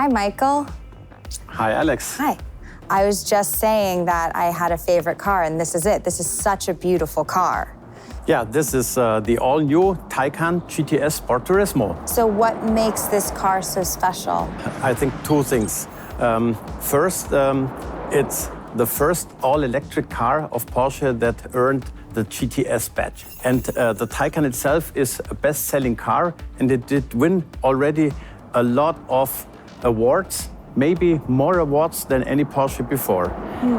Michael. Hi, Alex. Hi. I was just saying that I had a favorite car, and this is it. This is such a beautiful car. Yeah, this is the all-new Taycan GTS Sport Turismo. So what makes this car so special? I think two things. First, it's the first all-electric car of Porsche that earned the GTS badge. And the Taycan itself is a best-selling car, and it did win already a lot of awards, maybe more awards than any Porsche before.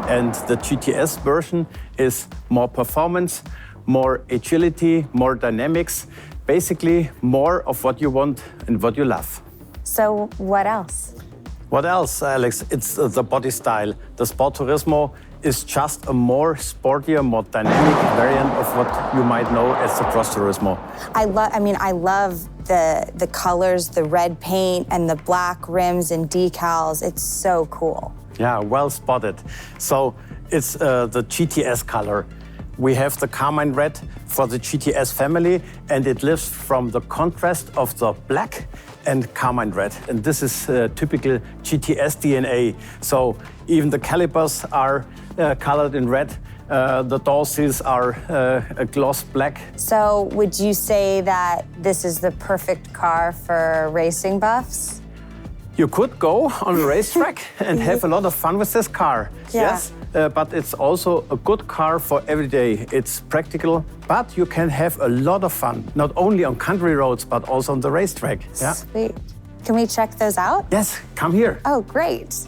And the GTS version is more performance, more agility, more dynamics, basically more of what you want and what you love. So what else? What else, Alex? It's the body style. The Sport Turismo is just a more sportier, more dynamic variant of what you might know as the Cross Turismo. I love the colors, the red paint and the black rims and decals. It's so cool. Yeah, well spotted. So it's the GTS color. We have the Carmine Red for the GTS family, and it lives from the contrast of the black and Carmine Red. And this is typical GTS DNA. So even the calipers are colored in red. The door seals are a gloss black. So would you say that this is the perfect car for racing buffs? You could go on a racetrack and have a lot of fun with this car. Yeah. Yes, but it's also a good car for every day. It's practical, but you can have a lot of fun, not only on country roads, but also on the racetrack. Yeah? Sweet. Can we check those out? Yes, come here. Oh, great.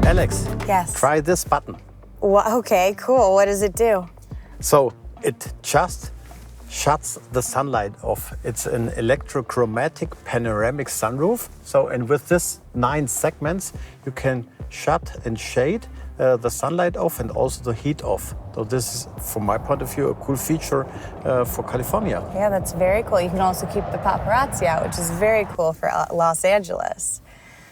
Alex, Yes. try this button. Okay, cool. What does it do? So it just shuts the sunlight off. It's an electrochromatic panoramic sunroof. So, and with this 9 segments, you can shut and shade the sunlight off and also the heat off. So this is, from my point of view, a cool feature for California. Yeah, that's very cool. You can also keep the paparazzi out, which is very cool for Los Angeles.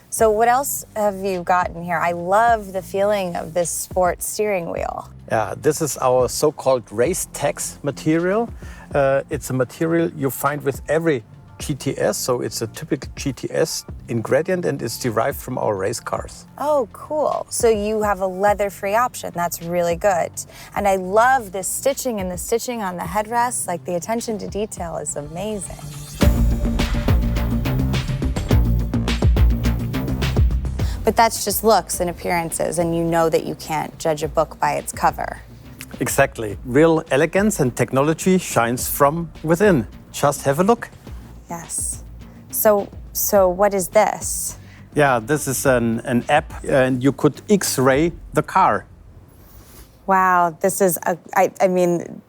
So what else have you gotten here? I love the feeling of this sport steering wheel. Yeah, this is our so-called race tex material. It's a material you find with every GTS, so it's a typical GTS ingredient and it's derived from our race cars. Oh, cool. So you have a leather-free option. That's really good. And I love this stitching and the stitching on the headrests. Like, the attention to detail is amazing. But that's just looks and appearances, and you know that you can't judge a book by its cover. Exactly. Real elegance and technology shines from within. Just have a look. Yes. So what is this? Yeah, this is an app, and you could X-ray the car. Wow, this is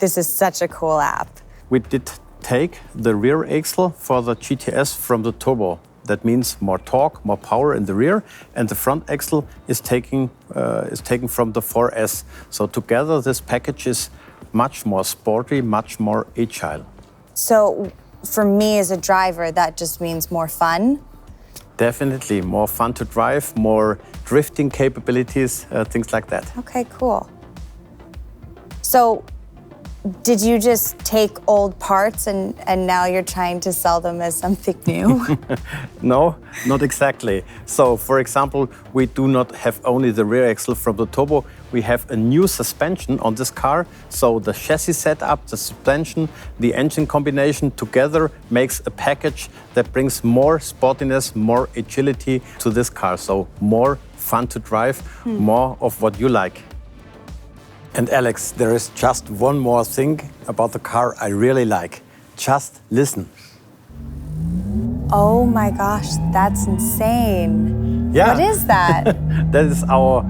this is such a cool app. We did take the rear axle for the GTS from the turbo. That means more torque, more power in the rear, and the front axle is taken from the 4S. So together, this package is much more sporty, much more agile. So for me as a driver, that just means more fun? Definitely, more fun to drive, more drifting capabilities, things like that. Okay, cool. So did you just take old parts and now you're trying to sell them as something new? No, not exactly. So, for example, we do not have only the rear axle from the turbo, we have a new suspension on this car. So the chassis setup, the suspension, the engine combination together makes a package that brings more sportiness, more agility to this car. So more fun to drive, more of what you like. And Alex, there is just one more thing about the car I really like. Just listen. Oh my gosh, that's insane. Yeah. What is that? That is our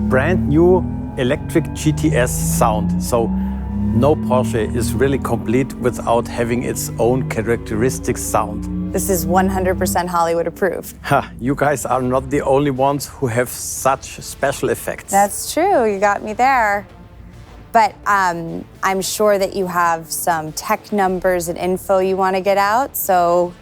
brand new electric GTS Sound. So no Porsche is really complete without having its own characteristic sound. This is 100% Hollywood approved. Ha, you guys are not the only ones who have such special effects. That's true, you got me there. But I'm sure that you have some tech numbers and info you want to get out, so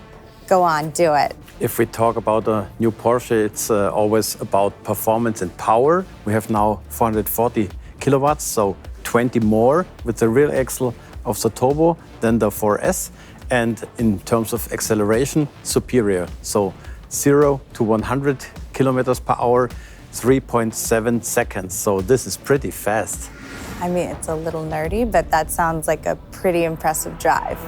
go on, do it. If we talk about a new Porsche, it's always about performance and power. We have now 440 kilowatts, so 20 more with the rear axle of the turbo than the 4S. And in terms of acceleration, superior. So 0 to 100 kilometers per hour, 3.7 seconds. So this is pretty fast. I mean, it's a little nerdy, but that sounds like a pretty impressive drive.